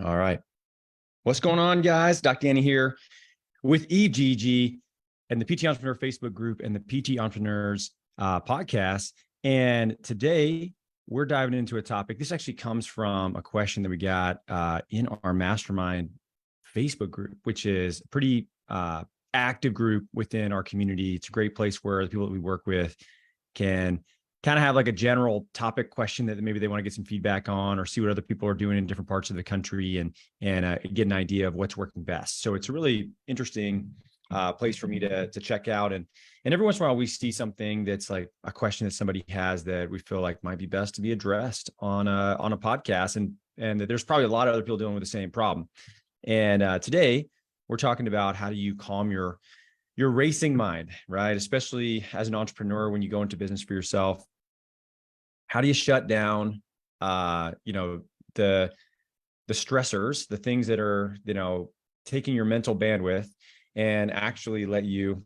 All right. What's going on, guys? Dr. Danny here with Yves Gege and the PT Entrepreneur Facebook group and the PT Entrepreneurs podcast. And today we're diving into a topic. This actually comes from a question that we got in our mastermind Facebook group, which is a pretty active group within our community. It's a great place where the people that we work with can kind of have like a general topic question that maybe they want to get some feedback on or see what other people are doing in different parts of the country and get an idea of what's working best. So it's a really interesting place for me to check out. And every once in a while we see something that's like a question that somebody has that we feel like might be best to be addressed on a podcast. And there's probably a lot of other people dealing with the same problem. And today we're talking about how do you calm your racing mind, right? Especially as an entrepreneur, when you go into business for yourself, how do you shut down, the stressors, the things that are, taking your mental bandwidth and actually let you,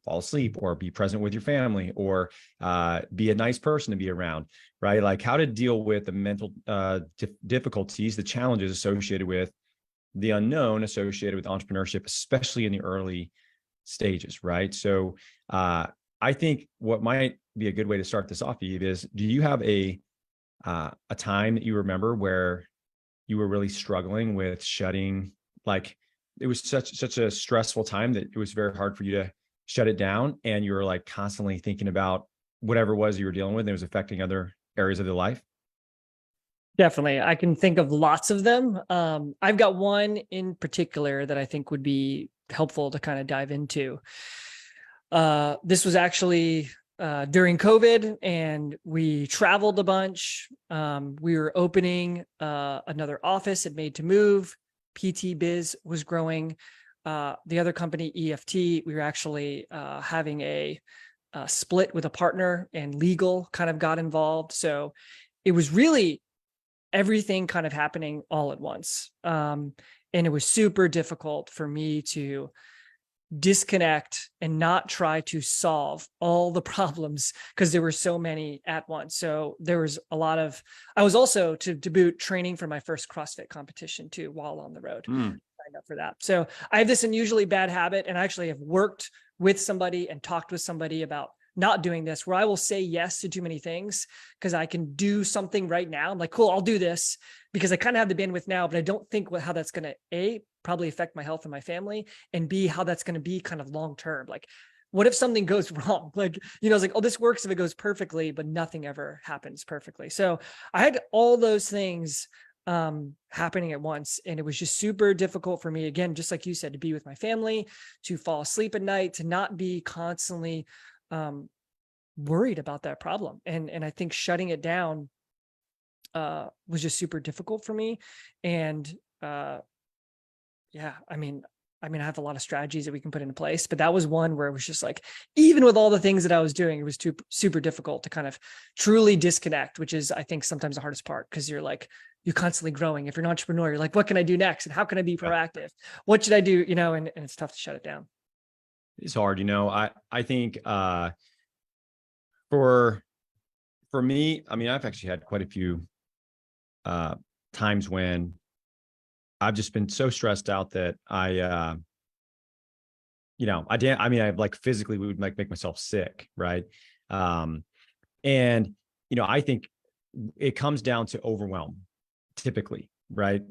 fall asleep or be present with your family or be a nice person to be around, right? Like how to deal with the mental difficulties, the challenges associated with the unknown associated with entrepreneurship, especially in the early stages, right? So I think what might be a good way to start this off, Yves, is do you have a time that you remember where you were really struggling with shutting, like it was such a stressful time that it was very hard for you to shut it down, and you were like constantly thinking about whatever it was you were dealing with and it was affecting other areas of your life? Definitely. I can think of lots of them. I've got one in particular that I think would be helpful to kind of dive into. This was actually during COVID, and we traveled a bunch. We were opening another office, it made to move. PT Biz was growing. The other company, EFT, we were actually having a split with a partner, and legal kind of got involved. So it was really everything kind of happening all at once. And it was super difficult for me to disconnect and not try to solve all the problems because there were so many at once. So there was a lot of, I was also to boot training for my first CrossFit competition too, while on the road. Signed up for that. So I have this unusually bad habit, and I actually have worked with somebody and talked with somebody about not doing this, where I will say yes to too many things because I can do something right now. I'm like, cool, I'll do this because I kind of have the bandwidth now, but I don't think how that's going to A, probably affect my health and my family, and B, how that's going to be kind of long-term. Like, what if something goes wrong? Like, it's like, oh, this works if it goes perfectly, but nothing ever happens perfectly. So I had all those things happening at once. And it was just super difficult for me, again, just like you said, to be with my family, to fall asleep at night, to not be constantly worried about that problem. And I think shutting it down was just super difficult for me. And yeah, I mean, I have a lot of strategies that we can put into place, but that was one where it was just like, even with all the things that I was doing, it was super difficult to kind of truly disconnect, which is, I think, sometimes the hardest part, because you're constantly growing. If you're an entrepreneur, you're like, what can I do next? And how can I be proactive? What should I do? And it's tough to shut it down. It's hard. I think for me, I've actually had quite a few times when I've just been so stressed out that I like physically would make myself sick. Right. And I think it comes down to overwhelm typically. Right.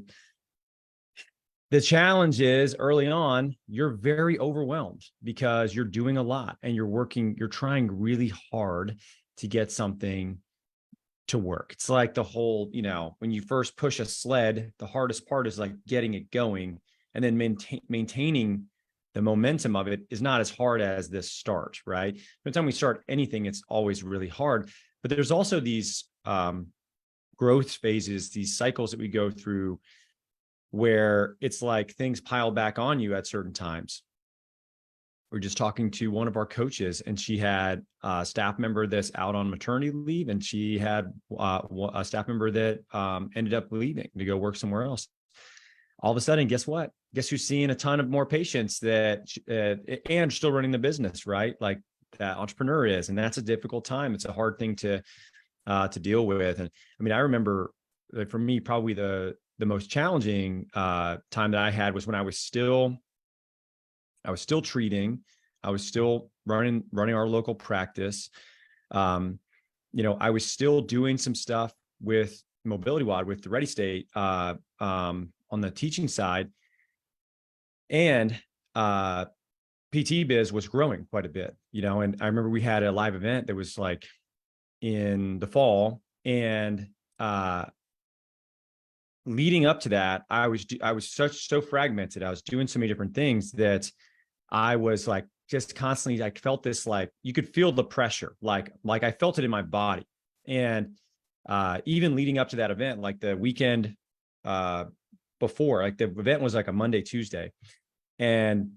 The challenge is early on, you're very overwhelmed because you're doing a lot and you're trying really hard to get something to work. It's like the whole, when you first push a sled, the hardest part is like getting it going, and then maintaining the momentum of it is not as hard as this start, right? By the time we start anything, it's always really hard. But there's also these growth phases, these cycles that we go through where it's like things pile back on you at certain times. We're just talking to one of our coaches, and she had a staff member that's out on maternity leave, and she had a staff member that ended up leaving to go work somewhere else. All of a sudden, guess what? Guess who's seeing a ton of more patients and still running the business, right? Like that entrepreneur is, and that's a difficult time. It's a hard thing to deal with. And I remember for me, probably the the most challenging time that I had was when I was still treating, I was still running our local practice. I was still doing some stuff with Mobility Wad, with the Ready State, on the teaching side, and PT Biz was growing quite a bit, and I remember we had a live event that was like in the fall, and leading up to that, I was so fragmented. I was doing so many different things that I was like just constantly, I felt this, like you could feel the pressure, like I felt it in my body. And even leading up to that event, like the weekend before, like the event was like a Monday, Tuesday. And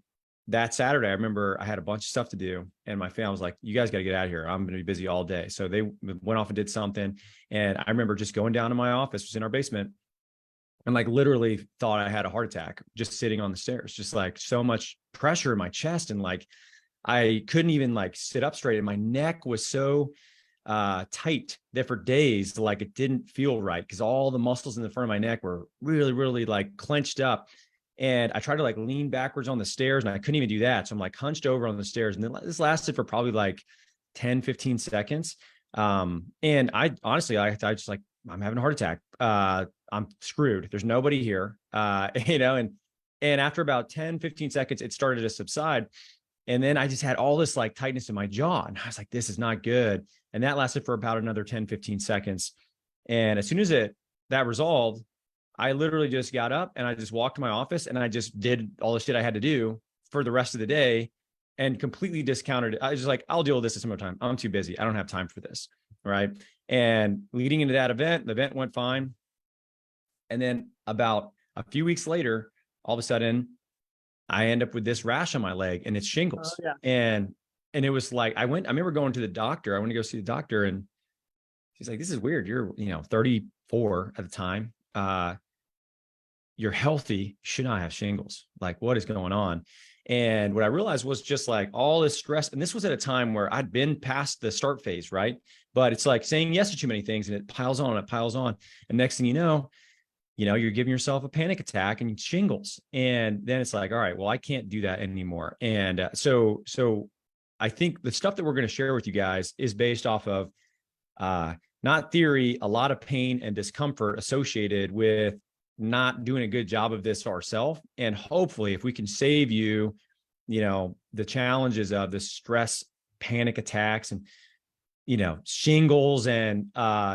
that Saturday, I remember I had a bunch of stuff to do, and my family was like, you guys got to get out of here. I'm going to be busy all day. So they went off and did something. And I remember just going down to my office, which was in our basement, and like literally thought I had a heart attack just sitting on the stairs, just like so much pressure in my chest. And like, I couldn't even like sit up straight, and my neck was so tight that for days, like it didn't feel right, because all the muscles in the front of my neck were really, really like clenched up. And I tried to like lean backwards on the stairs, and I couldn't even do that. So I'm like hunched over on the stairs. And then this lasted for probably like 10, 15 seconds. And I honestly, I just like, I'm having a heart attack. I'm screwed. There's nobody here. And after about 10, 15 seconds, it started to subside. And then I just had all this like tightness in my jaw. And I was like, this is not good. And that lasted for about another 10, 15 seconds. And as soon as that resolved, I literally just got up and I just walked to my office, and I just did all the shit I had to do for the rest of the day, and completely discounted it. I was just like, I'll deal with this at some other time. I'm too busy. I don't have time for this. Right. And leading into that event, the event went fine. And then about a few weeks later, all of a sudden, I end up with this rash on my leg, and it's shingles. Oh, yeah. And it was like, I remember going to the doctor. I went to go see the doctor, and she's like, this is weird. You're, 34 at the time. You're healthy, should not have shingles. Like, what is going on? And what I realized was just like all this stress. And this was at a time where I'd been past the start phase, right? But it's like saying yes to too many things, and it piles on, And next thing you know, you're giving yourself a panic attack and shingles. And then it's like, all right, well, I can't do that anymore. And so I think the stuff that we're going to share with you guys is based off of not theory, a lot of pain and discomfort associated with not doing a good job of this ourselves. And hopefully, if we can save you, the challenges of the stress, panic attacks, and, shingles, and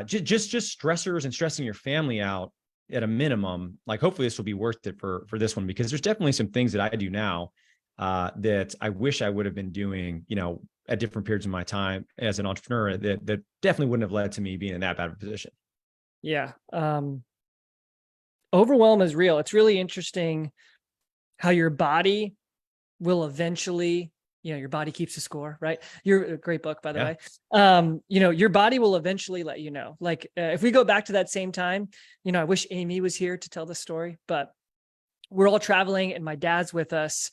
just stressors and stressing your family out at a minimum, like hopefully this will be worth it for this one, because there's definitely some things that I do now that I wish I would have been doing, at different periods of my time as an entrepreneur, that definitely wouldn't have led to me being in that bad of a position. Yeah. Overwhelm is real. It's really interesting how your body will eventually, your body keeps a score, right? You're a great book, by the way. Your body will eventually let you know. Like if we go back to that same time, I wish Amy was here to tell the story, but we're all traveling and my dad's with us,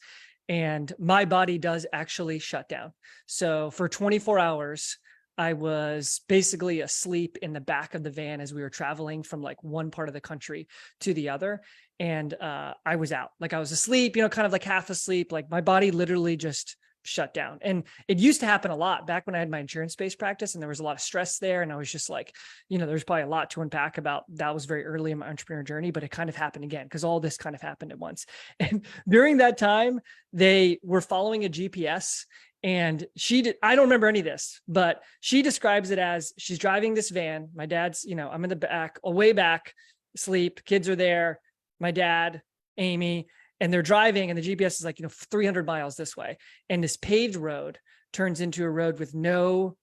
and my body does actually shut down. So for 24 hours, I was basically asleep in the back of the van as we were traveling from like one part of the country to the other. And I was out, like I was asleep, kind of like half asleep, like my body literally just shut down. And it used to happen a lot back when I had my insurance-based practice, and there was a lot of stress there. And I was just like, there's probably a lot to unpack about that. Was very early in my entrepreneur journey, but it kind of happened again because all this kind of happened at once. And during that time, they were following a GPS. And I don't remember any of this, but she describes it as she's driving this van. My dad's, I'm in the back, way back, asleep, kids are there, my dad, Amy, and they're driving, and the GPS is like, 300 miles this way. And this paved road turns into a road with no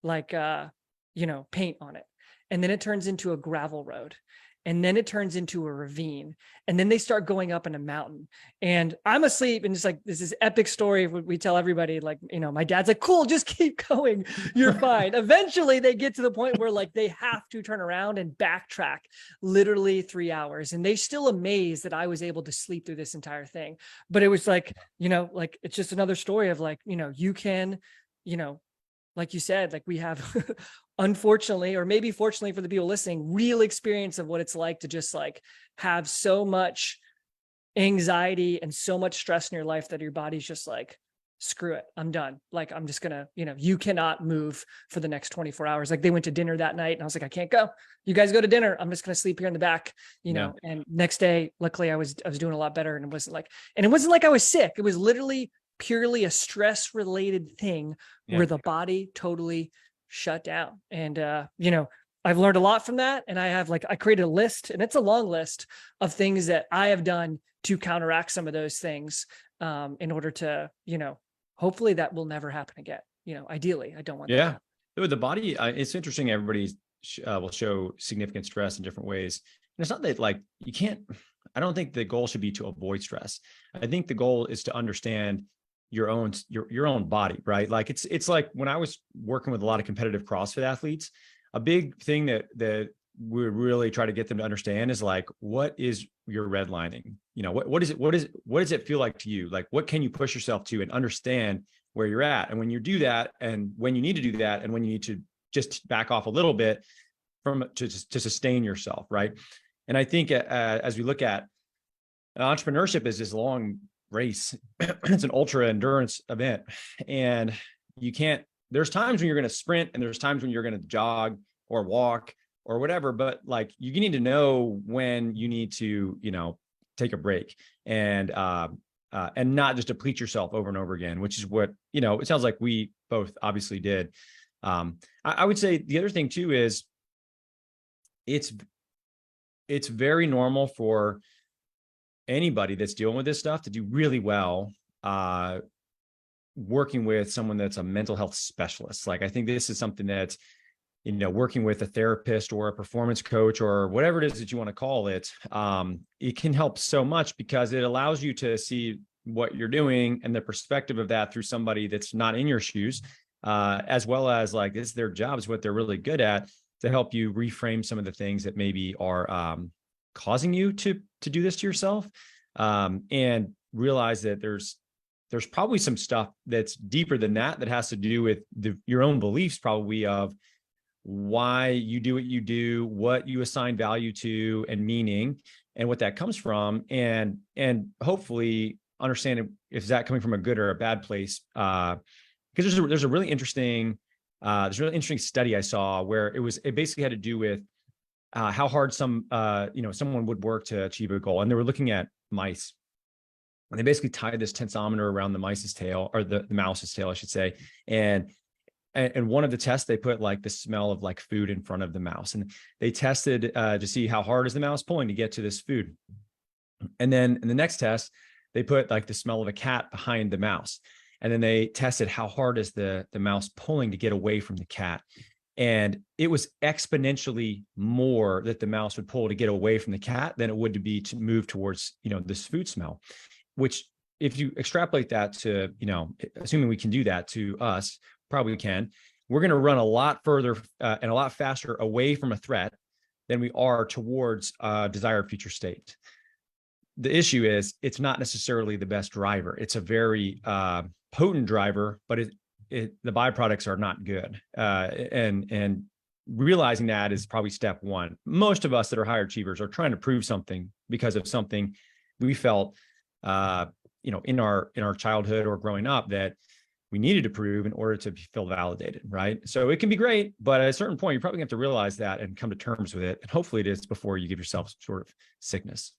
paint on it. And then it turns into a gravel road. And then it turns into a ravine. And then they start going up in a mountain. And I'm asleep, and it's like, this is epic story. We tell everybody, like, my dad's like, cool, just keep going. You're fine. Eventually they get to the point where like they have to turn around and backtrack literally 3 hours. And they still amazed that I was able to sleep through this entire thing. But it was like, like, it's just another story of like, you can, like you said, like we have unfortunately, or maybe fortunately for the people listening, real experience of what it's like to just like have so much anxiety and so much stress in your life that your body's just like, screw it, I'm done. Like, I'm just gonna, you cannot move for the next 24 hours. Like, they went to dinner that night and I was like, I can't go. You guys go to dinner. I'm just gonna sleep here in the back, and next day, luckily I was doing a lot better. And it wasn't like I was sick. It was literally purely a stress related thing where the body totally shut down. And, I've learned a lot from that. And I created a list, and it's a long list of things that I have done to counteract some of those things, in order to, hopefully that will never happen again. Ideally, I don't want that. Yeah. The body, it's interesting. Everybody will show significant stress in different ways. And it's not that like you can't, I don't think the goal should be to avoid stress. I think the goal is to understand your own body, right? Like it's like when I was working with a lot of competitive CrossFit athletes, a big thing that we really try to get them to understand is like, what is your redlining? What does it feel like to you? Like, what can you push yourself to, and understand where you're at? And when you do that, and when you need to do that, and when you need to just back off a little bit to sustain yourself. Right. And I think as we look at entrepreneurship is this long race, it's an ultra endurance event, and there's times when you're going to sprint, and there's times when you're going to jog or walk or whatever, but like you need to know when you need to, take a break and not just deplete yourself over and over again, which is what, it sounds like we both obviously did. I would say the other thing too is it's very normal for anybody that's dealing with this stuff to do really well, working with someone that's a mental health specialist. Like, I think this is something that's, working with a therapist or a performance coach or whatever it is that you want to call it, it can help so much because it allows you to see what you're doing and the perspective of that through somebody that's not in your shoes, as well as like, this is their job, is what they're really good at, to help you reframe some of the things that maybe are causing you to do this to yourself, and realize that there's probably some stuff that's deeper than that has to do with your own beliefs, probably, of why you do what you do, what you assign value to and meaning, and what that comes from, and hopefully understand if that coming from a good or a bad place. Because there's a really interesting study I saw where it basically had to do with how hard someone would work to achieve a goal, and they were looking at mice. And they basically tied this tensometer around the mice's tail, or the mouse's tail, I should say. And one of the tests, they put like the smell of like food in front of the mouse, and they tested to see how hard is the mouse pulling to get to this food. And then in the next test, they put like the smell of a cat behind the mouse. And then they tested how hard is the mouse pulling to get away from the cat. And it was exponentially more that the mouse would pull to get away from the cat than it would to be to move towards, this food smell, which if you extrapolate that to, assuming we can do that to us, probably can, we're going to run a lot further and a lot faster away from a threat than we are towards a desired future state. The issue is it's not necessarily the best driver. It's a very potent driver, but the byproducts are not good. And realizing that is probably step one. Most of us that are higher achievers are trying to prove something because of something we felt, in our childhood or growing up that we needed to prove in order to feel validated, right? So it can be great, but at a certain point, you're probably going to have to realize that and come to terms with it. And hopefully it is before you give yourself some sort of sickness.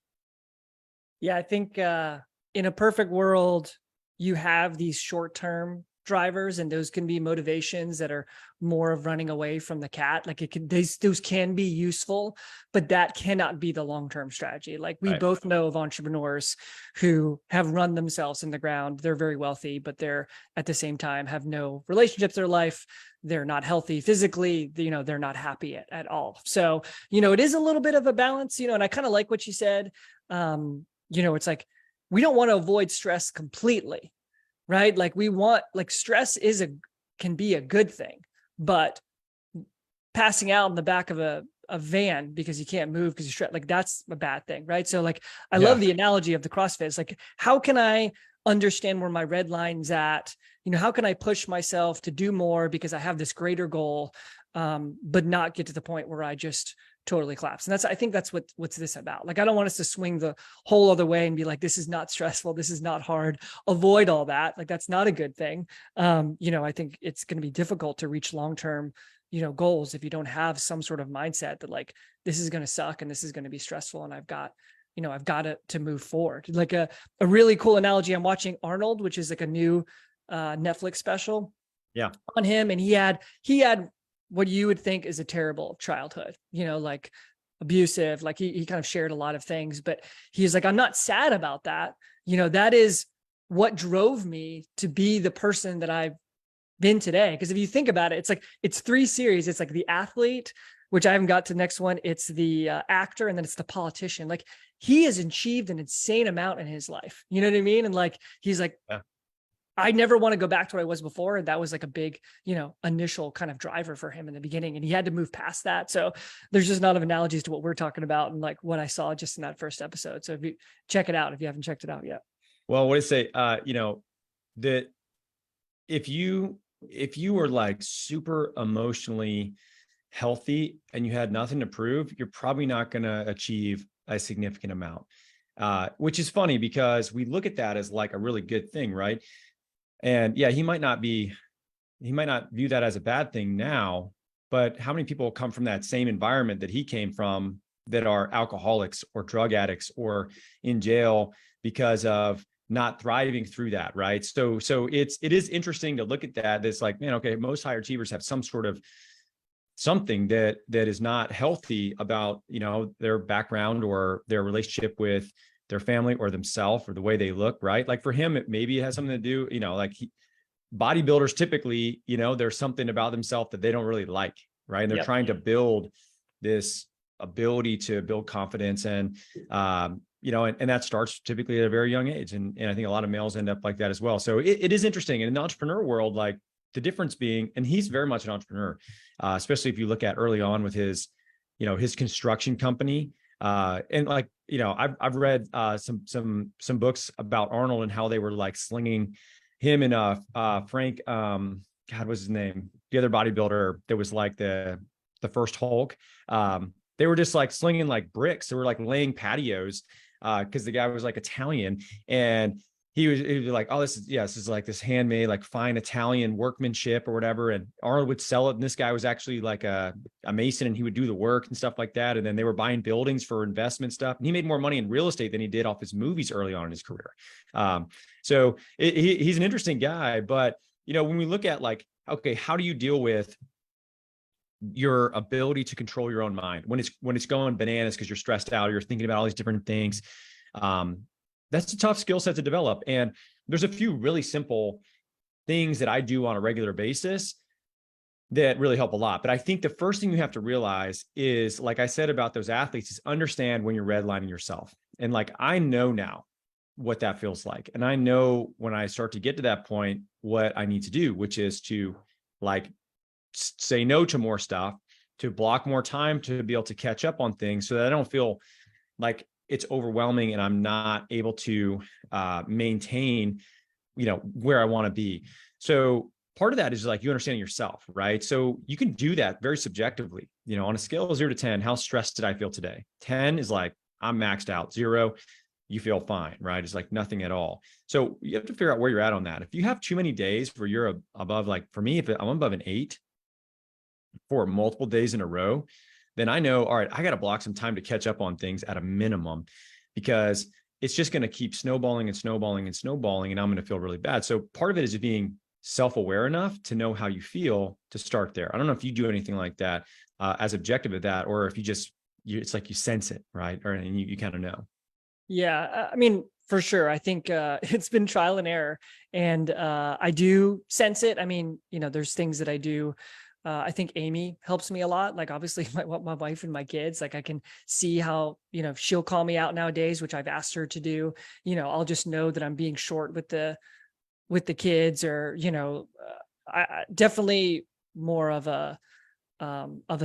Yeah, I think in a perfect world, you have these short-term drivers, and those can be motivations that are more of running away from the cat. Like those can be useful, but that cannot be the long-term strategy. Like we both know of entrepreneurs who have run themselves in the ground. They're very wealthy, but they're at the same time have no relationships in their life. They're not healthy physically, they're not happy at all. So, it is a little bit of a balance, and I kind of like what you said. It's like, we don't want to avoid stress completely, right? Like stress can be a good thing, but passing out in the back of a van because you can't move because you're stressed, like that's a bad thing, right? So like, I love the analogy of the CrossFit. It's like, how can I understand where my red line's at? How can I push myself to do more because I have this greater goal? but not get to the point where I just totally collapse. And I think that's what's this about. Like, I don't want us to swing the whole other way and be like, this is not stressful, this is not hard, avoid all that. Like, that's not a good thing. I think it's going to be difficult to reach long-term, goals if you don't have some sort of mindset that like, this is going to suck and this is going to be stressful. And I've got to move forward. Like a really cool analogy. I'm watching Arnold, which is like a new Netflix special on him. And he had what you would think is a terrible childhood, like abusive, like he kind of shared a lot of things, but he's like, I'm not sad about that. That is what drove me to be the person that I've been today. Because if you think about it, it's 3 series. It's like the athlete, which I haven't got to the next one. It's the actor, and then it's the politician. Like, he has achieved an insane amount in his life. You know what I mean? And like, he's like, I never want to go back to what I was before. And that was like a big, initial kind of driver for him in the beginning. And he had to move past that. So there's just a lot of analogies to what we're talking about and like what I saw just in that first episode. So if you check it out, if you haven't checked it out yet. Well, what I say, that if you were like super emotionally healthy and you had nothing to prove, you're probably not going to achieve a significant amount, which is funny because we look at that as like a really good thing, right? And yeah, he might not view that as a bad thing now, but how many people come from that same environment that he came from that are alcoholics or drug addicts or in jail because of not thriving through that, right? So it is interesting to look at that. That's like, man, okay, most high achievers have some sort of something that is not healthy about, their background or their relationship with their family or themselves or the way they look, right? Like for him, maybe it has something to do, bodybuilders typically, there's something about themselves that they don't really like, right? And they're trying to build this ability to build confidence and, and that starts typically at a very young age. And I think a lot of males end up like that as well. So it is interesting. And in the entrepreneur world, like the difference being, and he's very much an entrepreneur, especially if you look at early on with his construction company. And like, I've read some books about Arnold and how they were like slinging him and Frank, God, what's his name? The other bodybuilder that was like the first Hulk. They were just like slinging like bricks. They were like laying patios because the guy was like Italian, and he was like, oh, this is like this handmade, like fine Italian workmanship or whatever. And Arnold would sell it. And this guy was actually like a mason, and he would do the work and stuff like that. And then they were buying buildings for investment stuff. And he made more money in real estate than he did off his movies early on in his career. So he's an interesting guy. But, when we look at like, okay, how do you deal with your ability to control your own mind when it's going bananas because you're stressed out or you're thinking about all these different things? That's a tough skill set to develop. And there's a few really simple things that I do on a regular basis that really help a lot. But I think the first thing you have to realize is, like I said about those athletes, is understand when you're redlining yourself. And like, I know now what that feels like. And I know when I start to get to that point, what I need to do, which is to like say no to more stuff, to block more time, to be able to catch up on things so that I don't feel like it's overwhelming and I'm not able to maintain, where I want to be. So part of that is like you understanding yourself, right? So you can do that very subjectively, on a scale of 0 to 10, how stressed did I feel today? 10 is like, I'm maxed out. 0, you feel fine, right? It's like nothing at all. So you have to figure out where you're at on that. If you have too many days where you're above, like for me, if I'm above an 8 for multiple days in a row, then I know, all right, I got to block some time to catch up on things at a minimum, because it's just going to keep snowballing and snowballing and snowballing, and I'm going to feel really bad. So part of it is being self-aware enough to know how you feel to start there. I don't know if you do anything like that as objective at that, or if it's like you sense it, right? And you kind of know. Yeah, I mean, for sure. I think it's been trial and error, and I do sense it. I mean, there's things that I do. I think Amy helps me a lot. Like obviously my wife and my kids, like I can see how, she'll call me out nowadays, which I've asked her to do. I'll just know that I'm being short with the kids, or, I definitely more of a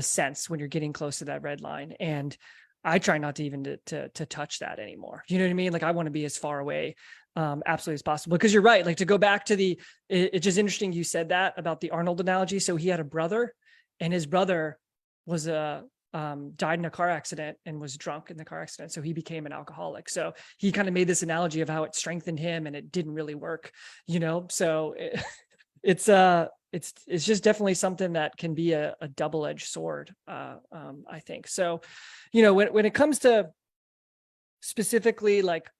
sense when you're getting close to that red line. And I try not to even to touch that anymore. You know what I mean? Like I want to be as far away absolutely as possible, because you're right. Like to go back to it's just interesting you said that about the Arnold analogy. So he had a brother, and his brother was died in a car accident and was drunk in the car accident. So he became an alcoholic. So he kind of made this analogy of how it strengthened him and it didn't really work, so it's just definitely something that can be a double-edged sword. I think so. When it comes to specifically, like,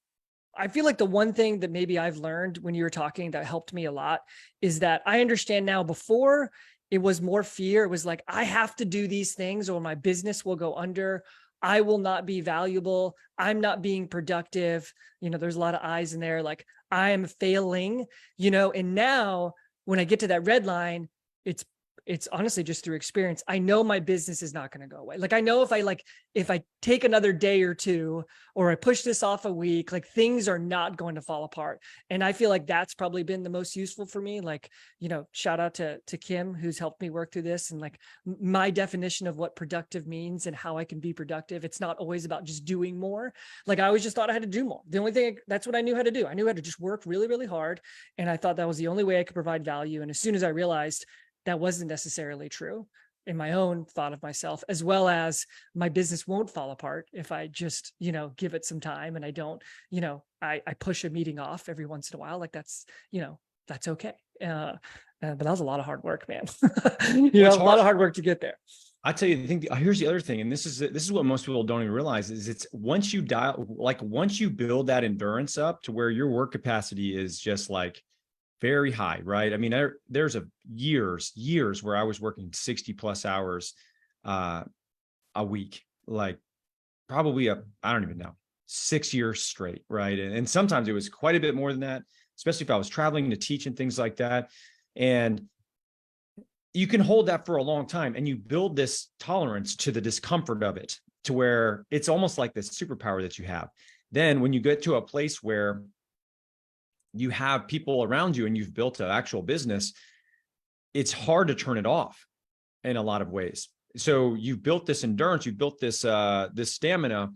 I feel like the one thing that maybe I've learned when you were talking that helped me a lot is that I understand now. Before, it was more fear. It was like, I have to do these things or my business will go under. I will not be valuable. I'm not being productive. There's a lot of I's in there. Like, I am failing, and now when I get to that red line, it's honestly just through experience. I know my business is not going to go away. Like, I know if I take another day or two, or I push this off a week, like, things are not going to fall apart. And I feel like that's probably been the most useful for me. Like, shout out to Kim, who's helped me work through this. And like, my definition of what productive means and how I can be productive. It's not always about just doing more. Like, I always just thought I had to do more. The only thing, that's what I knew how to do. I knew how to just work really, really hard. And I thought that was the only way I could provide value. And as soon as I realized that wasn't necessarily true in my own thought of myself, as well as my business won't fall apart if I just, give it some time and I don't, I push a meeting off every once in a while. Like, that's okay. But that was a lot of hard work, man. A lot of hard work to get there. I tell you, here's the other thing. And this is what most people don't even realize is it's once you build that endurance up to where your work capacity is just like very high, right? I mean, there's years where I was working 60 plus hours a week, like probably I don't even know, 6 years straight, right? And sometimes it was quite a bit more than that, especially if I was traveling to teach and things like that. And you can hold that for a long time and you build this tolerance to the discomfort of it to where it's almost like this superpower that you have. Then when you get to a place where you have people around you and you've built an actual business, it's hard to turn it off in a lot of ways. So you've built this endurance, you've built this stamina,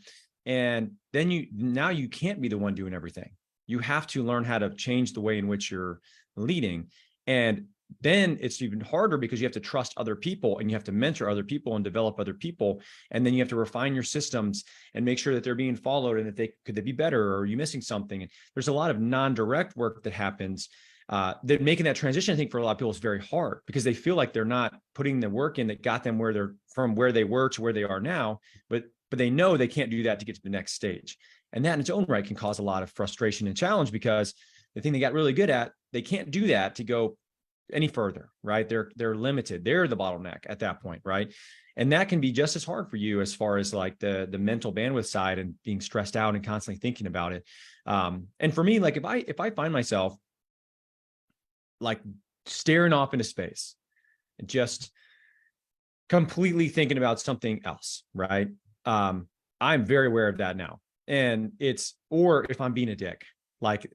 and then you can't be the one doing everything. You have to learn how to change the way in which you're leading. And then it's even harder because you have to trust other people and you have to mentor other people and develop other people. And then you have to refine your systems and make sure that they're being followed and that could they be better, or are you missing something? And there's a lot of non-direct work that happens that making that transition, I think for a lot of people is very hard because they feel like they're not putting the work in that got them where they were to where they are now, but they know they can't do that to get to the next stage. And that in its own right can cause a lot of frustration and challenge because the thing they got really good at, they can't do that to go any further, right? They're limited. They're the bottleneck at that point, right? And that can be just as hard for you as far as like the mental bandwidth side and being stressed out and constantly thinking about it. And for me, like if I find myself like staring off into space and just completely thinking about something else, right? I'm very aware of that now. And or if I'm being a dick, like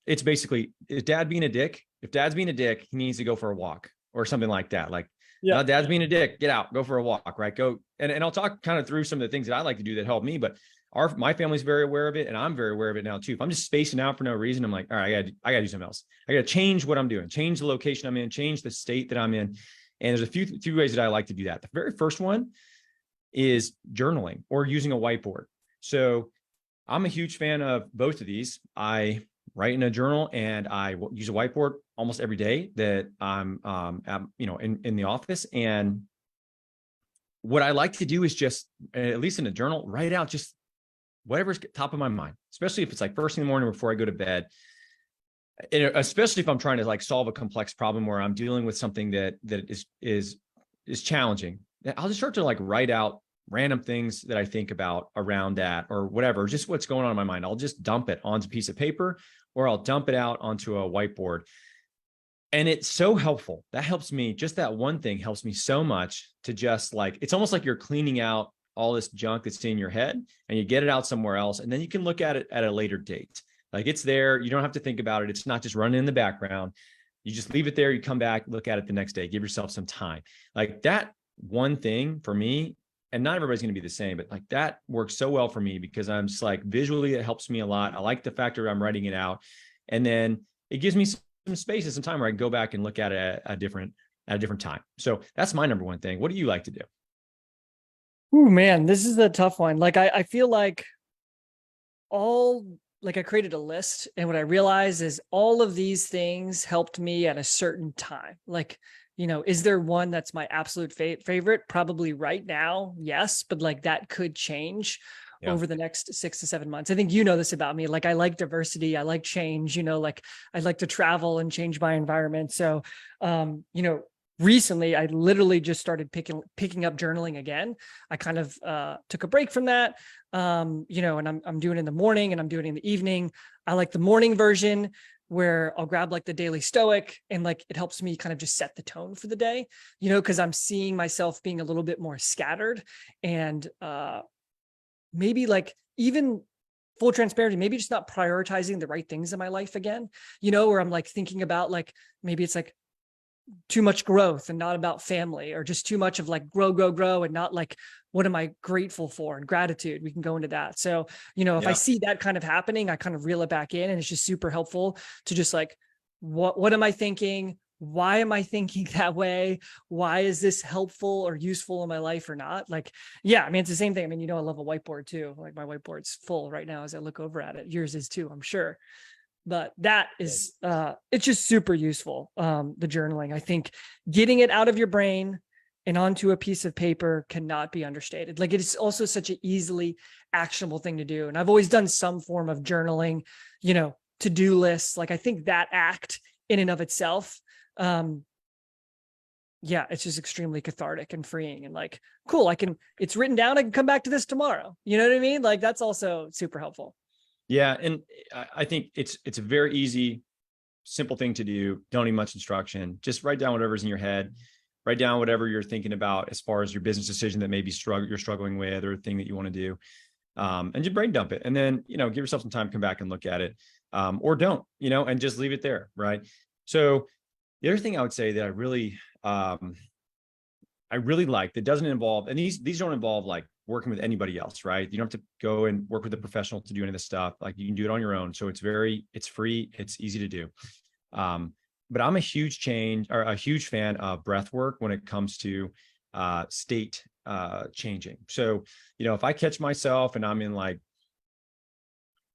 it's basically, is dad being a dick? If dad's being a dick, he needs to go for a walk or something like that. Like, yeah, dad's being a dick, get out, go for a walk, right? Go. And I'll talk kind of through some of the things that I like to do that help me, but my family's very aware of it. And I'm very aware of it now too. If I'm just spacing out for no reason, I'm like, all right, I gotta do something else. I got to change what I'm doing, change the location I'm in, change the state that I'm in. And there's a few ways that I like to do that. The very first one is journaling or using a whiteboard. So I'm a huge fan of both of these. I write in a journal and I use a whiteboard almost every day that I'm in the office. And what I like to do is just, at least in a journal, write out just whatever's top of my mind, especially if it's like first thing in the morning before I go to bed. And especially if I'm trying to like solve a complex problem where I'm dealing with something that is challenging. I'll just start to like write out random things that I think about around that or whatever, just what's going on in my mind. I'll just dump it onto a piece of paper or I'll dump it out onto a whiteboard. And it's so helpful. That helps me. Just that one thing helps me so much to just like, it's almost like you're cleaning out all this junk that's in your head and you get it out somewhere else. And then you can look at it at a later date. Like it's there. You don't have to think about it. It's not just running in the background. You just leave it there. You come back, look at it the next day, give yourself some time. Like that one thing for me, and not everybody's going to be the same, but like that works so well for me because I'm just like visually, it helps me a lot. I like the fact that I'm writing it out. And then it gives me some space and some time where I can go back and look at it at a different at a different time. So that's my number one thing. What do you like to do? Oh man, this is a tough one. Like I feel like I created a list, and what I realized is all of these things helped me at a certain time. Like, is there one that's my absolute favorite? Probably right now, yes, but like that could change Yeah. over the next 6 to 7 months. I think you know this about me. Like I like diversity, I like change, like I like to travel and change my environment. So, recently I literally just started picking up journaling again. I kind of took a break from that. And I'm doing it in the morning and I'm doing it in the evening. I like the morning version where I'll grab like the daily stoic, and like it helps me kind of just set the tone for the day, because I'm seeing myself being a little bit more scattered, and maybe like even full transparency, maybe just not prioritizing the right things in my life again, where I'm like thinking about like, maybe it's like too much growth and not about family, or just too much of like grow and not like, what am I grateful for, and gratitude. We can go into that. So, if I see that kind of happening, I kind of reel it back in, and it's just super helpful to just like, what am I thinking? Why am I thinking that way? Why is this helpful or useful in my life or not? Like, yeah, I mean, it's the same thing. I mean, I love a whiteboard too. Like my whiteboard's full right now as I look over at it. Yours is too, I'm sure. But that is it's just super useful. The journaling, I think getting it out of your brain and onto a piece of paper cannot be understated. Like it's also such an easily actionable thing to do. And I've always done some form of journaling, to-do lists. Like I think that act in and of itself, yeah, it's just extremely cathartic and freeing, and like, cool, it's written down, I can come back to this tomorrow. You know what I mean? Like that's also super helpful. Yeah. And I think it's a very easy, simple thing to do. Don't need much instruction. Just write down whatever's in your head. Write down whatever you're thinking about as far as your business decision that maybe you're struggling with, or a thing that you want to do. And just brain dump it. And then, give yourself some time, come back and look at it. Or don't, and just leave it there. Right. So the other thing I would say that I really like, that doesn't involve, and these don't involve like working with anybody else, right? You don't have to go and work with a professional to do any of this stuff. Like you can do it on your own. So it's free. It's easy to do. But I'm a huge fan of breath work when it comes to state changing. So, if I catch myself and I'm in like,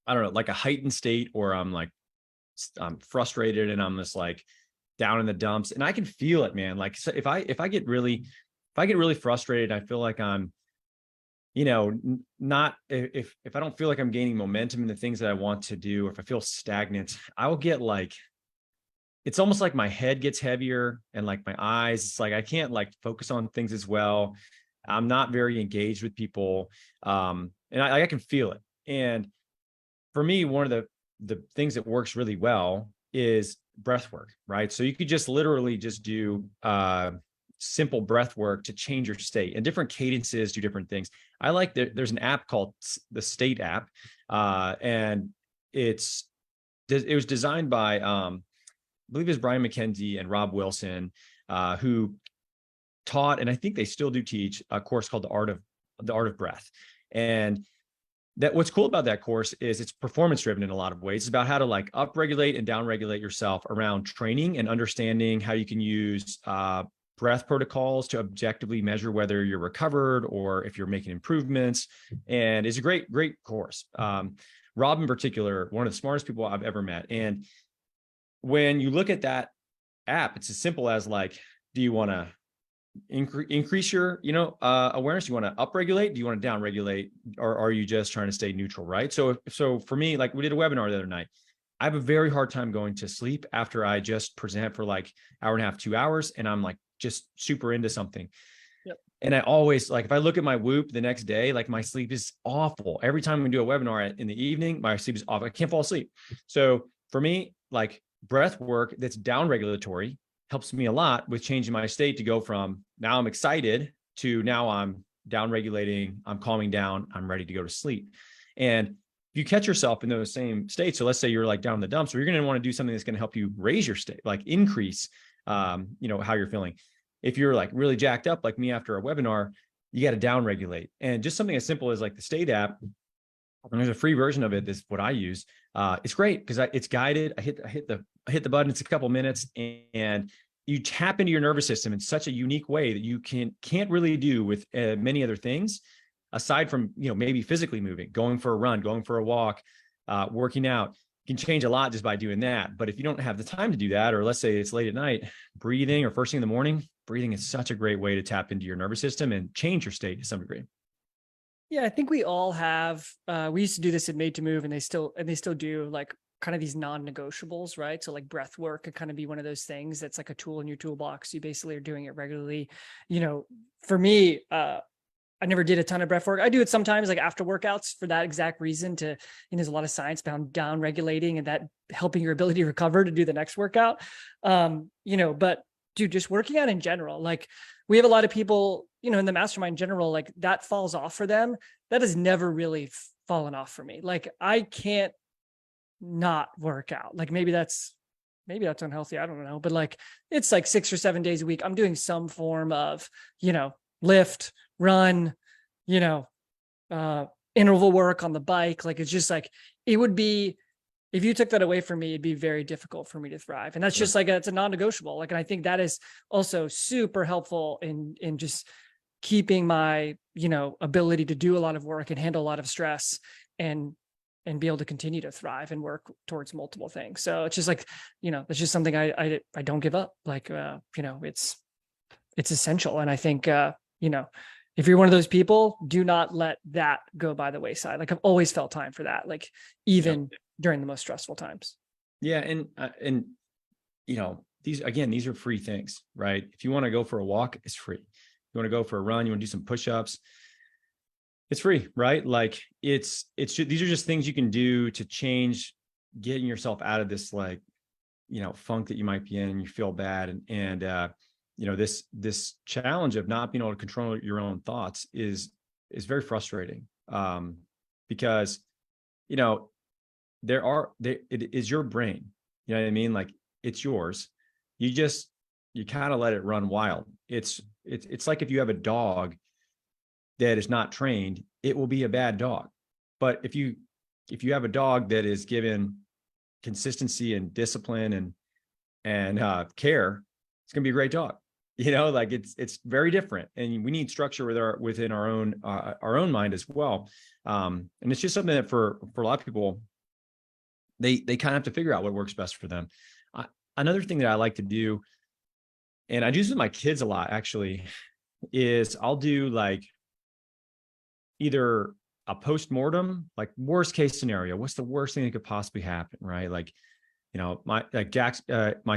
I don't know, like a heightened state, or I'm frustrated and I'm just like down in the dumps, and I can feel it, man. Like, so if I get really frustrated, I feel like I'm, not, if I don't feel like I'm gaining momentum in the things that I want to do, or if I feel stagnant, I will get like, it's almost like my head gets heavier, and like my eyes, it's like I can't like focus on things as well. I'm not very engaged with people. And I can feel it. And for me, one of the things that works really well is breath work, right? So you could just literally just do simple breath work to change your state, and different cadences do different things. I like that there's an app called the State app, and it was designed by I believe it was Brian McKenzie and Rob Wilson, who taught, and I think they still do teach, a course called the Art of Breath. And that what's cool about that course is it's performance driven in a lot of ways. It's about how to like upregulate and downregulate yourself around training and understanding how you can use breath protocols to objectively measure whether you're recovered or if you're making improvements. And it's a great course. Rob in particular, one of the smartest people I've ever met. And when you look at that app, it's as simple as like, do you want to increase your, awareness? Do you want to upregulate? Do you want to downregulate? Or are you just trying to stay neutral? Right. So for me, like we did a webinar the other night, I have a very hard time going to sleep after I just present for like hour and a half, 2 hours. And I'm like, just super into something. Yep. And I always, like, if I look at my Whoop the next day, like my sleep is awful. Every time we do a webinar in the evening, my sleep is awful. I can't fall asleep. So for me, like breath work that's down regulatory helps me a lot with changing my state to go from now I'm excited to now I'm down regulating, I'm calming down, I'm ready to go to sleep. And if you catch yourself in those same states, so let's say you're like down in the dumps, so you're going to want to do something that's going to help you raise your state, like increase, how you're feeling. If you're like really jacked up, like me after a webinar, you got to down regulate. And just something as simple as like the State app, and there's a free version of it. This is what I use. It's great because it's guided. I hit the button. It's a couple minutes, and you tap into your nervous system in such a unique way that you can't really do with many other things aside from, maybe physically moving, going for a run, going for a walk, working out. You can change a lot just by doing that. But if you don't have the time to do that, or let's say it's late at night, breathing, or first thing in the morning, breathing is such a great way to tap into your nervous system and change your state to some degree. Yeah, I think we all have, we used to do this at Made to Move, and they still do, like, kind of these non-negotiables, right? So like breath work could kind of be one of those things that's like a tool in your toolbox. You basically are doing it regularly. For me, I never did a ton of breath work. I do it sometimes, like after workouts, for that exact reason. There's a lot of science behind down regulating and that helping your ability to recover to do the next workout. But dude, just working out in general, like we have a lot of people, in the mastermind in general, like that falls off for them. That has never really fallen off for me. Like I can't not work out. Like maybe that's unhealthy. I don't know. But like, it's like 6 or 7 days a week, I'm doing some form of, lift, run, interval work on the bike. Like, it's just like, it would be, if you took that away from me, it'd be very difficult for me to thrive. And that's just like, it's a non-negotiable. Like, and I think that is also super helpful in just keeping my, ability to do a lot of work and handle a lot of stress and be able to continue to thrive and work towards multiple things. So it's just like, it's just something I don't give up. Like, it's essential. And I think, if you're one of those people, do not let that go by the wayside. Like I've always felt time for that, like even during the most stressful times. Yeah. And these are free things, right? If you want to go for a walk, it's free. You want to go for a run, you want to do some push-ups, it's free, right? Like these are just things you can do to change, getting yourself out of this, like, funk that you might be in and you feel bad. This challenge of not being able to control your own thoughts is very frustrating. Because, it is your brain, you know what I mean? Like it's yours. You kind of let it run wild. It's like if you have a dog that is not trained, it will be a bad dog. But if you have a dog that is given consistency and discipline and care, it's going to be a great dog. Like it's very different, and we need structure within our own mind as well. And it's just something that for a lot of people, they kind of have to figure out what works best for them. Another thing that I like to do, and I do this with my kids a lot actually, is I'll do like either a post-mortem, like worst case scenario, what's the worst thing that could possibly happen, right? Like, my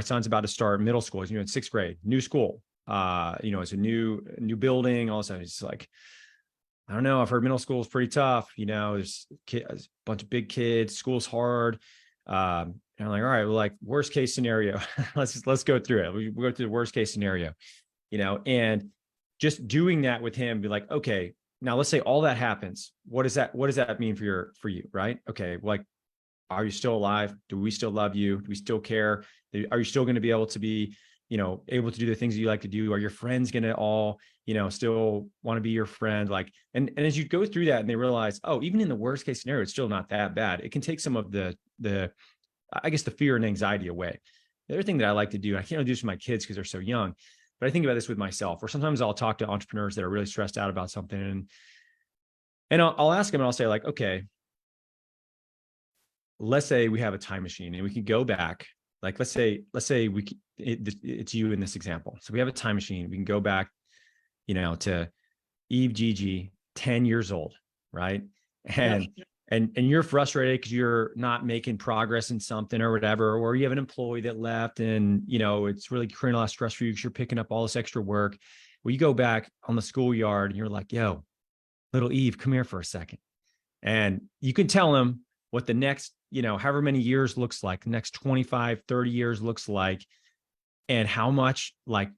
son's about to start middle school. He's in 6th grade, new school. It's a new building. All of a sudden, it's like, I don't know. I've heard middle school is pretty tough. There's a bunch of big kids. School's hard. And I'm like, all right, well, like worst case scenario, let's go through it. We'll go through the worst case scenario, and just doing that with him, be like, okay, now let's say all that happens. What does that mean for you? Right? Okay. Like, are you still alive? Do we still love you? Do we still care? Are you still going to be able to be, able to do the things that you like to do? Are your friends going to all, still want to be your friend? Like, and as you go through that and they realize, oh, even in the worst case scenario, it's still not that bad. It can take some of the fear and anxiety away. The other thing that I like to do, I can't really do this with my kids because they're so young, but I think about this with myself, or sometimes I'll talk to entrepreneurs that are really stressed out about something, and I'll ask them, and I'll say like, okay, let's say we have a time machine and we can go back. Like, let's say it's you in this example. So we have a time machine. We can go back, to Yves Gege, 10 years old, right? And you're frustrated because you're not making progress in something or whatever, or you have an employee that left and, it's really creating a lot of stress for you because you're picking up all this extra work. Well, you go back on the schoolyard and you're like, yo, little Yves, come here for a second. And you can tell him what the next, however many years looks like, the next 25, 30 years looks like, and how much like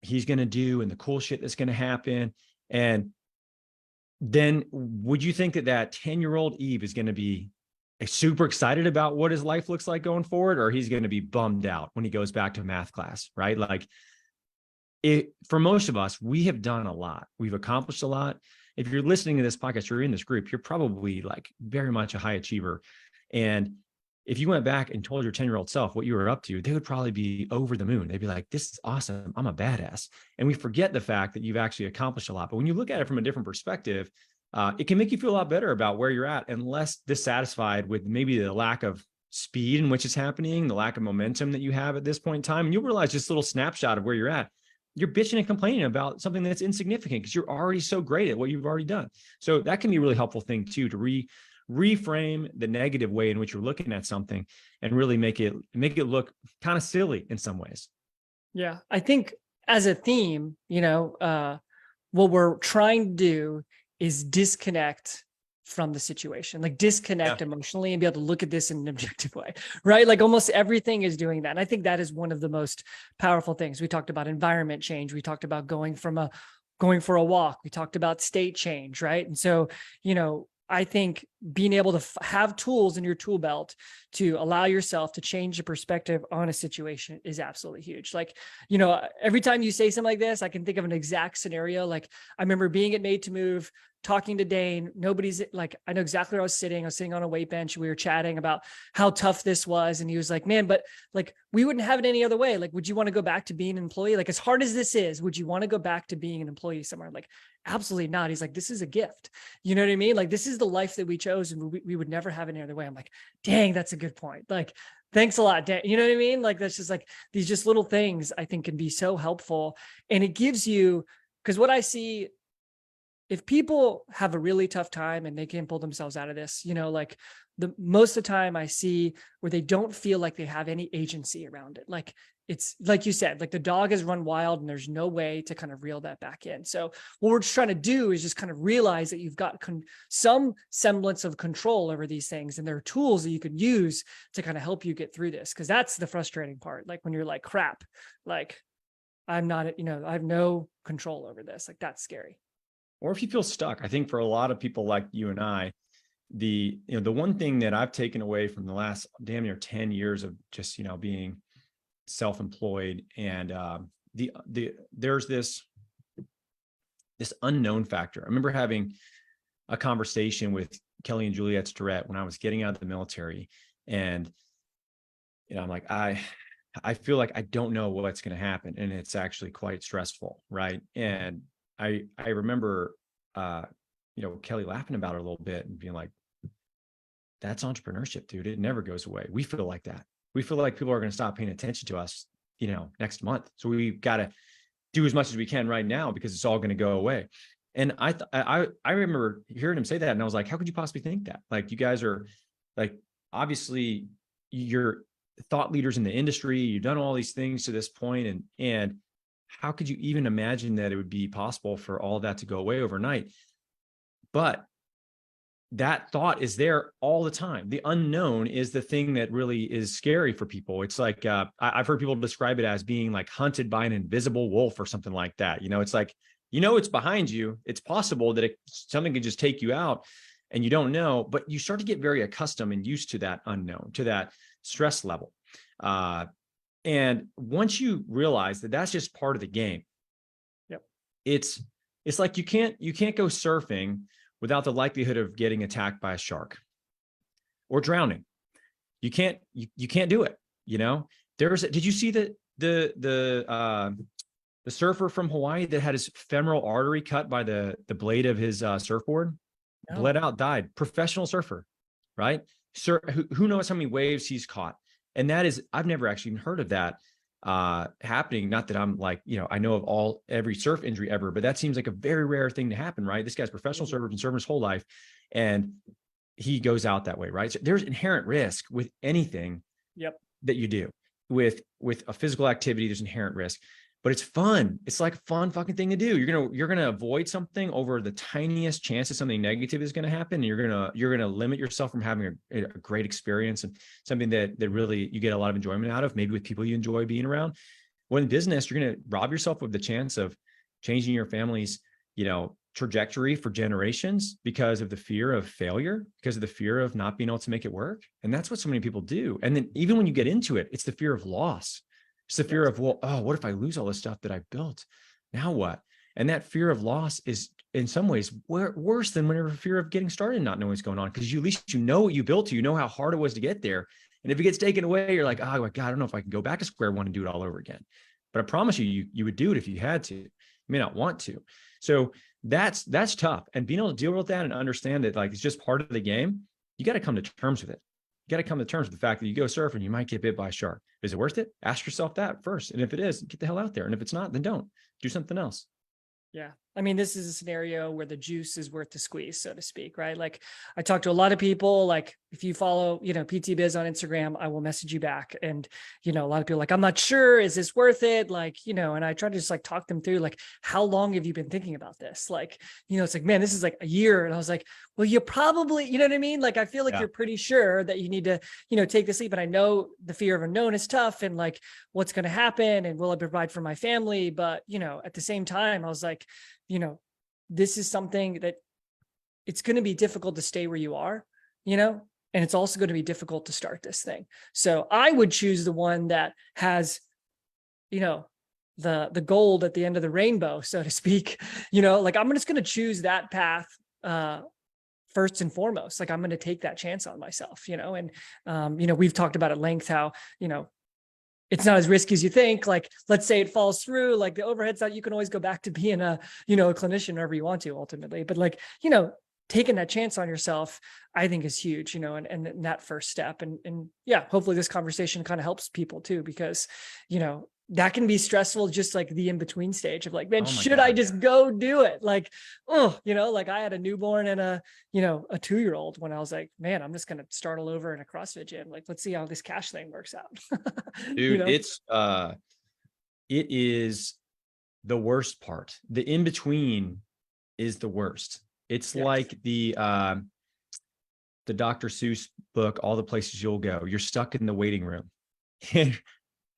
he's going to do and the cool shit that's going to happen. And then would you think that 10-year-old Yves is going to be super excited about what his life looks like going forward, or he's going to be bummed out when he goes back to math class, right? Like for most of us, we have done a lot. We've accomplished a lot. If you're listening to this podcast, you're in this group, you're probably like very much a high achiever. And if you went back and told your 10-year-old self what you were up to, they would probably be over the moon. They'd be like, this is awesome. I'm a badass. And we forget the fact that you've actually accomplished a lot. But when you look at it from a different perspective, it can make you feel a lot better about where you're at and less dissatisfied with maybe the lack of speed in which it's happening, the lack of momentum that you have at this point in time. And you'll realize just a little snapshot of where you're at. You're bitching and complaining about something that's insignificant because you're already so great at what you've already done. So that can be a really helpful thing too, to reframe the negative way in which you're looking at something and really make it look kind of silly in some ways. Yeah. I think as a theme, what we're trying to do is disconnect from the situation, like disconnect emotionally and be able to look at this in an objective way, right? Like almost everything is doing that. And I think that is one of the most powerful things. We talked about environment change. We talked about going for a walk. We talked about state change, right? And so, I think being able to have tools in your tool belt to allow yourself to change the perspective on a situation is absolutely huge. Like, every time you say something like this, I can think of an exact scenario. Like I remember being at Made to Move, talking to Dane. Nobody's like, I know exactly where I was sitting. I was sitting on a weight bench. We were chatting about how tough this was. And he was like, man, but like, we wouldn't have it any other way. Like, would you want to go back to being an employee? Like, as hard as this is, would you want to go back to being an employee somewhere? Like, absolutely not. He's like, this is a gift. You know what I mean? Like, this is the life that we chose and we would never have it any other way. I'm like, dang, that's a good point. Like, thanks a lot, Dan. You know what I mean? Like, that's just like these just little things I think can be so helpful. And it gives you, because what I see, if people have a really tough time and they can pull themselves out of this, like the most of the time I see where they don't feel like they have any agency around it. Like it's like you said, like the dog has run wild and there's no way to kind of reel that back in. So what we're just trying to do is just kind of realize that you've got some semblance of control over these things. And there are tools that you can use to kind of help you get through this. Cause that's the frustrating part. Like when you're like, crap, like I'm not, I have no control over this. Like that's scary. Or if you feel stuck. I think for a lot of people like you and I, the one thing that I've taken away from the last damn near 10 years of just, being self-employed and there's this unknown factor. I remember having a conversation with Kelly and Juliet Starrett when I was getting out of the military. And, I'm like, I feel like I don't know what's going to happen. And it's actually quite stressful. Right. And I remember, Kelly laughing about it a little bit and being like, that's entrepreneurship, dude. It never goes away. We feel like that. We feel like people are going to stop paying attention to us, next month. So we've got to do as much as we can right now because it's all going to go away. And I remember hearing him say that. And I was like, how could you possibly think that? Like, you guys are like, obviously you're thought leaders in the industry. You've done all these things to this point. And how could you even imagine that it would be possible for all that to go away overnight? But that thought is there all the time. The unknown is the thing that really is scary for people. It's like, I've heard people describe it as being like hunted by an invisible wolf or something like that. It's like, it's behind you. It's possible that something could just take you out and you don't know, but you start to get very accustomed and used to that unknown, to that stress level. And once you realize that that's just part of the game, it's like you can't go surfing without the likelihood of getting attacked by a shark or drowning. You can't do it. Did you see the surfer from Hawaii that had his femoral artery cut by the blade of his surfboard? No. Bled out, died. Professional surfer, right? Who knows how many waves he's caught? And that is, I've never actually even heard of that happening. Not that I'm like, I know of every surf injury ever, but that seems like a very rare thing to happen, right? This guy's professional surfer, been surfing his whole life, and he goes out that way, right? So there's inherent risk with anything that you do. With a physical activity, there's inherent risk. But it's fun. It's like a fun fucking thing to do. You're gonna avoid something over the tiniest chance that something negative is gonna happen. And you're gonna limit yourself from having a great experience and something that really you get a lot of enjoyment out of, maybe with people you enjoy being around. Well, in business, you're gonna rob yourself of the chance of changing your family's, trajectory for generations because of the fear of failure, because of the fear of not being able to make it work. And that's what so many people do. And then even when you get into it, it's the fear of loss. It's the fear of, what if I lose all this stuff that I built? Now what? And that fear of loss is in some ways worse than whenever fear of getting started and not knowing what's going on. Because at least you know what you built, you know how hard it was to get there. And if it gets taken away, you're like, oh my God, I don't know if I can go back to square one and do it all over again. But I promise you would do it if you had to. You may not want to. So that's tough. And being able to deal with that and understand that like it's just part of the game, you got to come to terms with it. You got to come to terms with the fact that you go surfing, you might get bit by a shark. Is it worth it? Ask yourself that first. And if it is, get the hell out there. And if it's not, then don't. Do something else. Yeah. I mean, this is a scenario where the juice is worth the squeeze, so to speak, right? Like I talk to a lot of people, like if you follow, PT Biz on Instagram, I will message you back. And, a lot of people are like, I'm not sure, is this worth it? Like, and I try to just like talk them through, like, how long have you been thinking about this? Like, it's like, man, this is like a year. And I was like, well, you probably, you know what I mean? Like, I feel like you're pretty sure that you need to, take this leap. And I know the fear of unknown is tough and like, what's going to happen and will I provide for my family? But, at the same time, I was like, this is something that it's going to be difficult to stay where you are, and it's also going to be difficult to start this thing. So I would choose the one that has, the gold at the end of the rainbow, so to speak, like I'm just going to choose that path, first and foremost. Like I'm going to take that chance on myself, and, we've talked about at length how, it's not as risky as you think. Like, let's say it falls through, like the overhead's out, you can always go back to being a clinician wherever you want to ultimately. But like, taking that chance on yourself, I think is huge, and that first step. And yeah, hopefully this conversation kind of helps people too, because, that can be stressful, just like the in-between stage of like, man, should I just go do it? Like, like I had a newborn and a 2-year-old when I was like, man, I'm just going to start all over in a CrossFit gym. Like, let's see how this cash thing works out. Dude, it is the worst part. The in-between is the worst. It's like the Dr. Seuss book, All the Places You'll Go. You're stuck in the waiting room.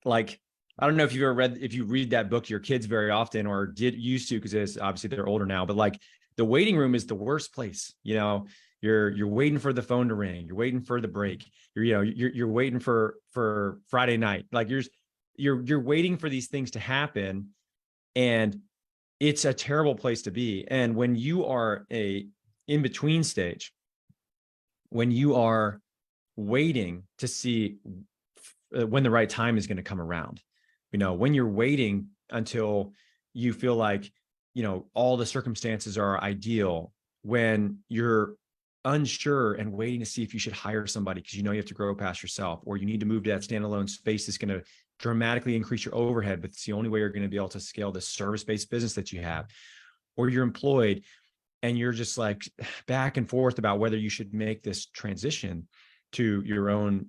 Like, I don't know if you read that book to your kids very often or used to, because obviously they're older now, but like the waiting room is the worst place. You're waiting for the phone to ring. You're waiting for the break. You're waiting for Friday night. Like you're waiting for these things to happen, and it's a terrible place to be. And when you are a in-between stage, when you are waiting to see when the right time is going to come around, when you're waiting until you feel like, all the circumstances are ideal, when you're unsure and waiting to see if you should hire somebody because you have to grow past yourself, or you need to move to that standalone space that's going to dramatically increase your overhead, but it's the only way you're going to be able to scale the service-based business that you have, or you're employed and you're just like back and forth about whether you should make this transition to your own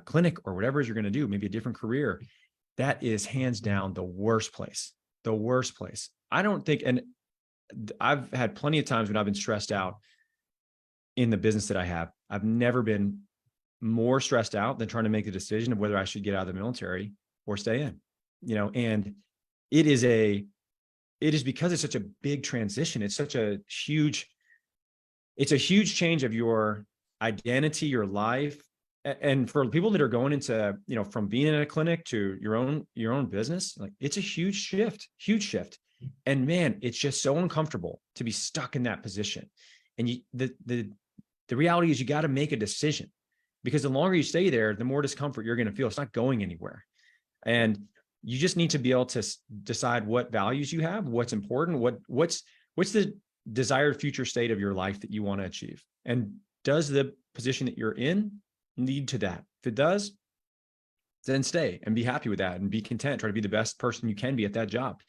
clinic or whatever it is you're going to do, maybe a different career. That is hands down the worst place. I don't think, and I've had plenty of times when I've been stressed out in the business that I have. I've never been more stressed out than trying to make the decision of whether I should get out of the military or stay in, and it is because it's such a big transition. It's a huge change of your identity, your life. And for people that are going into, from being in a clinic to your own business, like it's a huge shift. And man, it's just so uncomfortable to be stuck in that position. And the reality is you got to make a decision, because the longer you stay there, the more discomfort you're going to feel. It's not going anywhere. And you just need to be able to decide what values you have, what's important, what's the desired future state of your life that you want to achieve. And does the position that you're in lead to that? If it does, then stay and be happy with that and be content. Try to be the best person you can be at that job.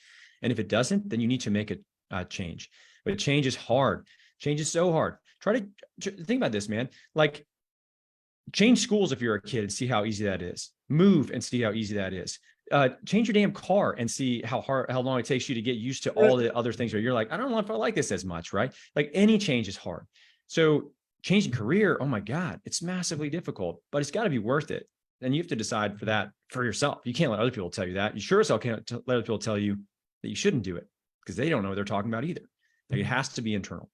And if it doesn't, then you need to make a change. But change is hard. Change is so hard. Try to think about this, man. Like, change schools if you're a kid and see how easy that is. Move and see how easy that is. Change your damn car and see how long it takes you to get used to all the other things where you're like, I don't know if I like this as much, right? Like, any change is hard. So changing career, oh my God, it's massively difficult, but it's got to be worth it. And you have to decide for that for yourself. You can't let other people tell you that. You sure as hell can't let other people tell you that you shouldn't do it, because they don't know what they're talking about either. Like, it has to be internal.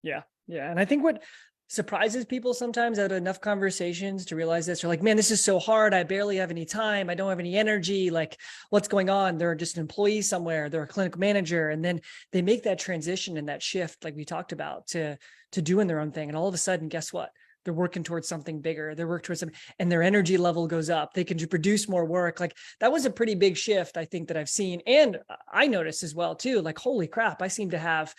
Yeah. Yeah. And I think what surprises people sometimes out of enough conversations to realize this, they're like, man, this is so hard. I barely have any time. I don't have any energy. Like, what's going on? They're just an employee somewhere. They're a clinic manager. And then they make that transition and that shift, like we talked about, to doing their own thing. And all of a sudden, guess what? they're working towards something bigger. They're working towards something, and their energy level goes up. They can produce more work. Like that was a pretty big shift, I think, that I've seen. And I noticed as well too, like, holy crap, I seem to have,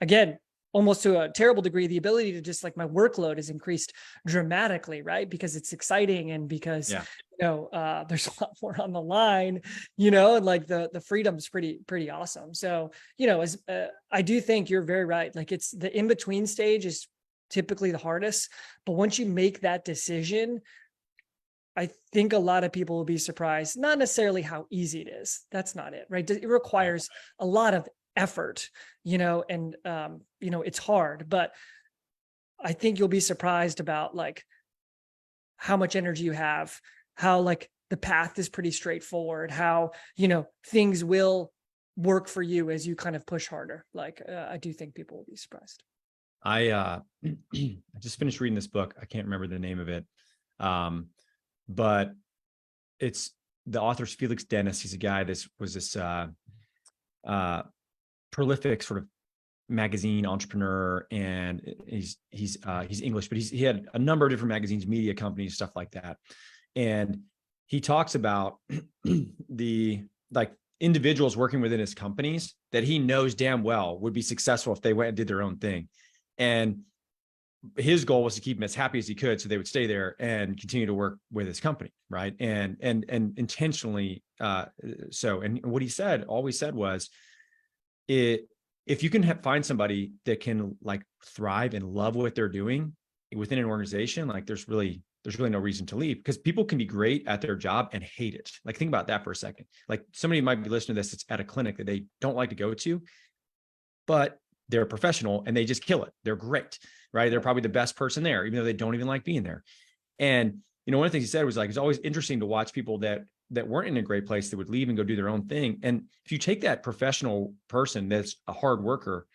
again, almost to a terrible degree, the ability to just like my workload has increased dramatically, right? Because it's exciting and because, there's a lot more on the line, and like the freedom's pretty awesome. So, I do think you're very right. Like it's the in-between stage is typically the hardest, but once you make that decision, I think a lot of people will be surprised, not necessarily how easy it is. That's not it, right? It requires a lot of effort, and, it's hard, but I think you'll be surprised about like how much energy you have, how like the path is pretty straightforward, how, things will work for you as you kind of push harder. Like, I do think people will be surprised. I just finished reading this book. I can't remember the name of it. But it's the author's Felix Dennis. He's a guy, this prolific sort of magazine entrepreneur, and he's English, but he had a number of different magazines, media companies, stuff like that. And he talks about the like individuals working within his companies that he knows damn well would be successful if they went and did their own thing. And his goal was to keep them as happy as he could, so they would stay there and continue to work with his company, right? And intentionally so. And what he always said was, if you can find somebody that can like thrive and love what they're doing within an organization, like there's really no reason to leave, because people can be great at their job and hate it. Like think about that for a second. Like somebody might be listening to this that's at a clinic that they don't like to go to, but they're a professional and they just kill it. They're great, right? They're probably the best person there, even though they don't even like being there. And, one of the things he said was like, it's always interesting to watch people that weren't in a great place that would leave and go do their own thing. And if you take that professional person that's a hard worker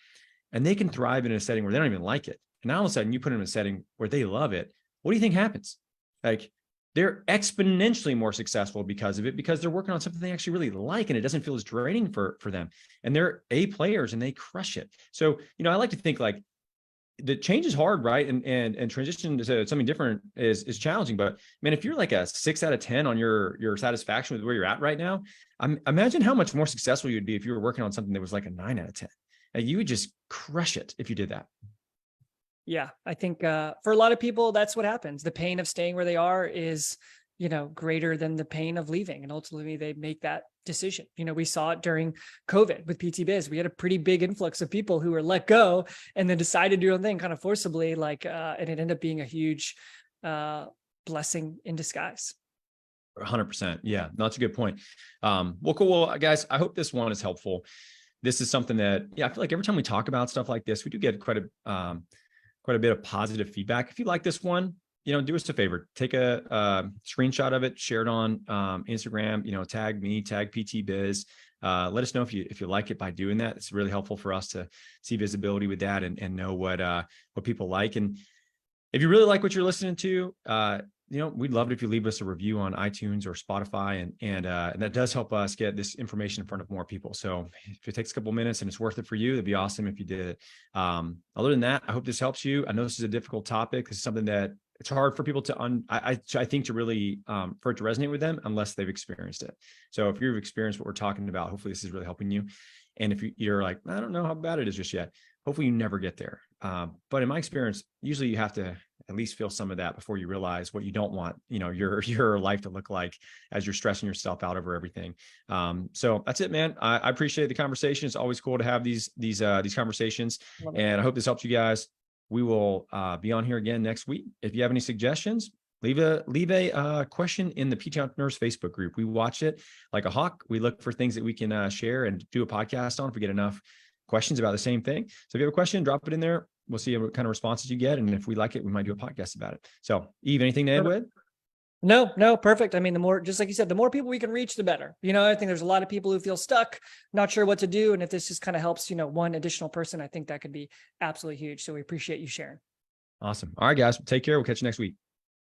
and they can thrive in a setting where they don't even like it, and all of a sudden you put them in a setting where they love it, what do you think happens? Like they're exponentially more successful because of it, because they're working on something they actually really like and it doesn't feel as draining for them. And they're A players and they crush it. So, I like to think like the change is hard, right? And transition to something different is challenging. But man, if you're like a 6 out of 10 on your satisfaction with where you're at right now, imagine how much more successful you'd be if you were working on something that was like a 9 out of 10. And you would just crush it if you did that. Yeah, I think for a lot of people, that's what happens. The pain of staying where they are is, greater than the pain of leaving. And ultimately they make that decision. We saw it during COVID with PT Biz. We had a pretty big influx of people who were let go and then decided to do their own thing kind of forcibly, like, and it ended up being a huge blessing in disguise. 100%. Yeah, that's a good point. Well, cool. Well, guys, I hope this one is helpful. This is something that, I feel like every time we talk about stuff like this, we do get quite a bit of positive feedback. If you like this one, do us a favor, take a screenshot of it, share it on Instagram, tag me, tag PT Biz. Let us know if you like it by doing that. It's really helpful for us to see visibility with that and know what people like. And if you really like what you're listening to, we'd love it if you leave us a review on iTunes or Spotify, and that does help us get this information in front of more people. So if it takes a couple minutes and it's worth it for you, it'd be awesome if you did it. Other than that, I hope this helps you. I know this is a difficult topic. This is something that it's hard for people to I think to really for it to resonate with them unless they've experienced it. So if you've experienced what we're talking about, hopefully this is really helping you. And if you're like, I don't know how bad it is just yet, hopefully you never get there. But in my experience, usually you have to at least feel some of that before you realize what you don't want, your life to look like as you're stressing yourself out over everything. So that's it, man. I appreciate the conversation. It's always cool to have these conversations, and I hope this helps you guys. We will be on here again next week. If you have any suggestions, leave a question in the PT Entrepreneurs Facebook group. We watch it like a hawk. We look for things that we can share and do a podcast on if we get enough questions about the same thing. So if you have a question, drop it in there. We'll see what kind of responses you get. And if we like it, we might do a podcast about it. So Yves, anything to add with? No, perfect. I mean, the more, just like you said, the more people we can reach, the better. I think there's a lot of people who feel stuck, not sure what to do. And if this just kind of helps, one additional person, I think that could be absolutely huge. So we appreciate you sharing. Awesome. All right, guys, take care. We'll catch you next week.